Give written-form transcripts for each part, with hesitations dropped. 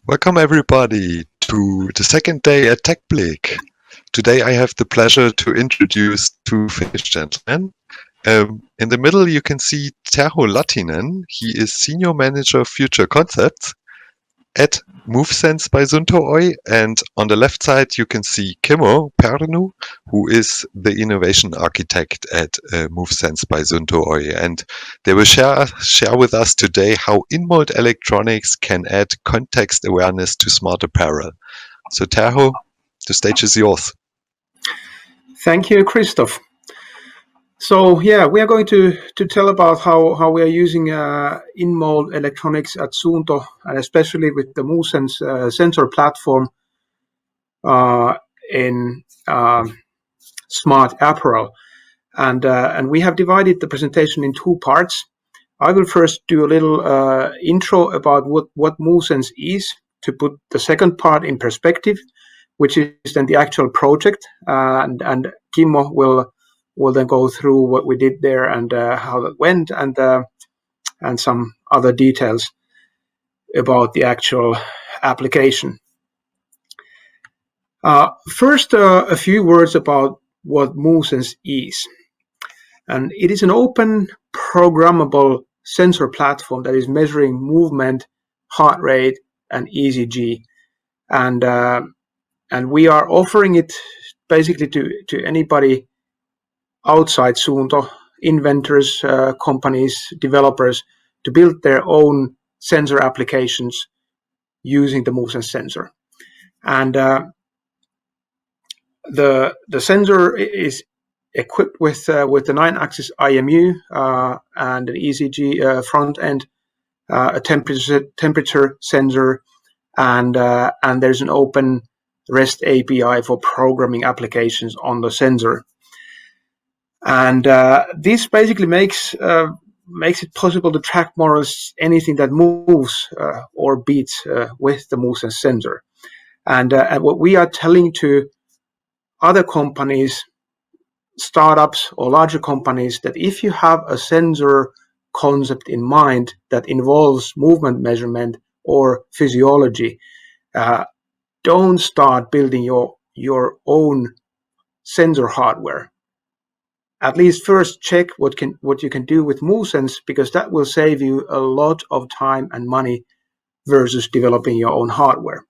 Welcome everybody to the second day at TechBlick. Today I have the pleasure to introduce two Finnish gentlemen. In the middle you can see Terho Lahtinen. He is Senior Manager of Future Concepts at Movesense by Suunto, and on the left side you can see Kimmo, Pernu, who is the Innovation Architect at Movesense by Suunto, and they will share with us today how in-mold electronics can add context awareness to smart apparel. So Terho, the stage is yours. Thank you, Christoph. So yeah, we are going to tell about how we are using in-mold electronics at Suunto, and especially with the Movesense sensor platform in smart apparel. And we have divided the presentation in two parts. I will first do a little intro about what Movesense is, to put the second part in perspective, which is then the actual project, and Kimmo will then go through what we did there and how that went, and some other details about the actual application. First, a few words about what Movesense is. And it is an open, programmable sensor platform that is measuring movement, heart rate, and ECG. And we are offering it basically to anybody outside Suunto, inventors, companies, developers, to build their own sensor applications using the Movesense sensor. And the sensor is equipped with the 9-axis IMU and an ECG front end, a temperature sensor, and there's an open REST API for programming applications on the sensor. And this basically makes it possible to track more or less anything that moves or beats with the Movesense sensor. And what we are telling to other companies, startups or larger companies, that if you have a sensor concept in mind that involves movement measurement or physiology, don't start building your own sensor hardware. At least first check what you can do with Movesense, because that will save you a lot of time and money versus developing your own hardware.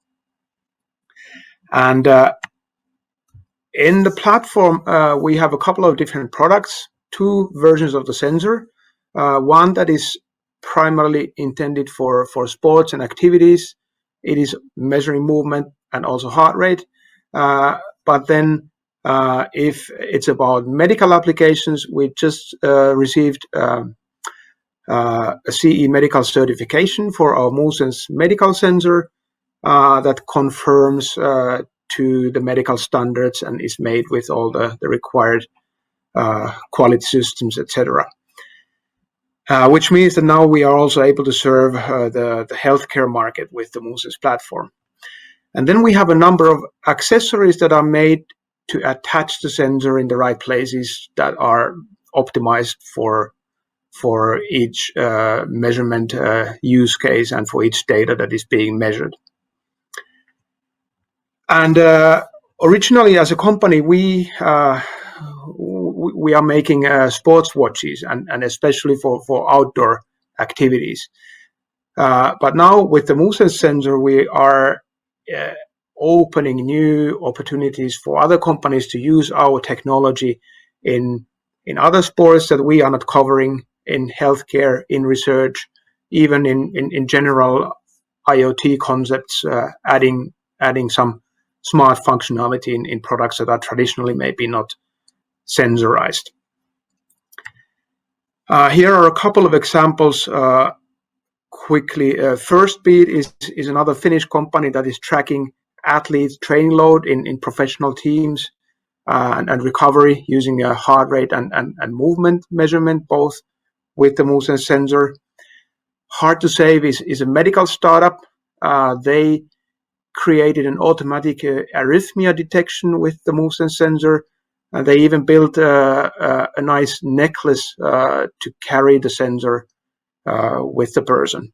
And in the platform, we have a couple of different products, two versions of the sensor. One that is primarily intended for sports and activities. It is measuring movement and also heart rate. But then if it's about medical applications, we just received a CE medical certification for our Movesense medical sensor that confirms to the medical standards and is made with all the required quality systems, etc. Which means that now we are also able to serve the healthcare market with the Movesense platform. And then we have a number of accessories that are made to attach the sensor in the right places that are optimized for each measurement use case and for each data that is being measured. And originally, as a company, we are making sports watches and especially for outdoor activities. But now with the Movesense sensor, we are opening new opportunities for other companies to use our technology in other sports that we are not covering, in healthcare, in research, even in general IoT concepts, adding some smart functionality in products that are traditionally maybe not sensorized. Here are a couple of examples quickly. Firstbeat is another Finnish company that is tracking athletes' training load in professional teams and recovery using a heart rate and movement measurement, both with the Movesense sensor. Hard to Save is a medical startup. They created an automatic arrhythmia detection with the Movesense sensor. They even built a nice necklace to carry the sensor with the person.